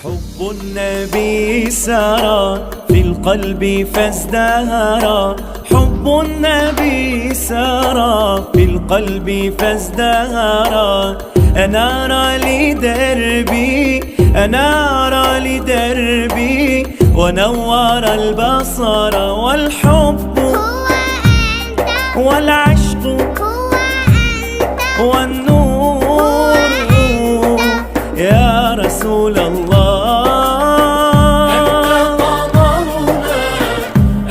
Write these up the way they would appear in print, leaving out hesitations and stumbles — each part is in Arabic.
حب النبي سرى في القلب فازدهرا، حب النبي سرى في القلب فازدهرا. أنار لدربي أنار لدربي ونور البصر، والحب هو أنت، والعشق هو أنت، والنور يا رسول الله. أنت قمرنا،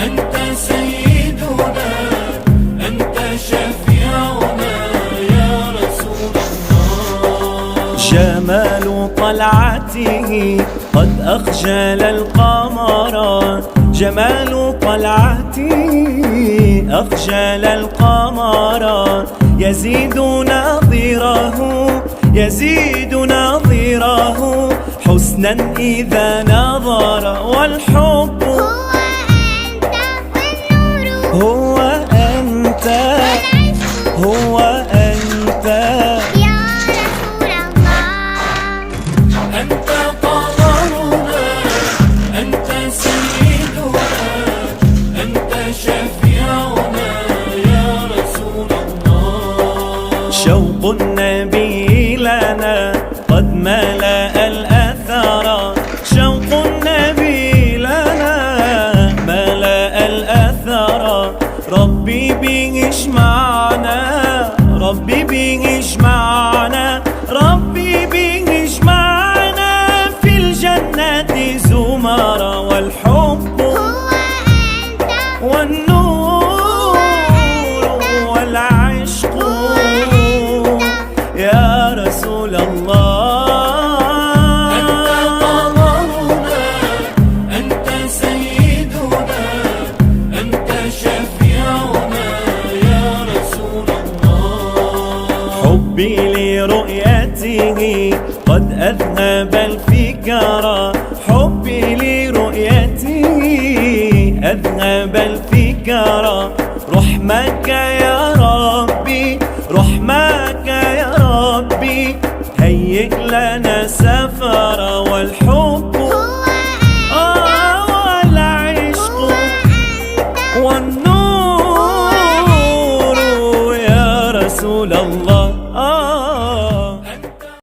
أنت سيدنا، أنت شفيعنا يا رسول الله. جمال طلعته قد أخجل القمر، جمال طلعته أخجل القمر. يزيد نظيره يزيد نظيره حسنا إذا نظر، والحب هو أنت، والنور هو أنت والعشق هو أنت يا رسول الله. أنت قمرنا، أنت سيدنا، أنت شفيعنا يا رسول الله. شوق النبي لنا قد ملأ الأثر، شوق النبي لنا ملأ الأثر. ربي به اجمعنا، ربي به اجمعنا، ربي به اجمعنا في الجنة زمرا. والحب هو أنت، والنور والعشق يا رسول الله. أنت قمرنا، أنت سيدنا، أنت شفيعنا يا رسول الله. حبي لرؤيته قد أذهب الفكرة، حبي لرؤيته أذهب الفكرة. رحمك يا ربي رحمك يا ربي هيئ لنا سفرا.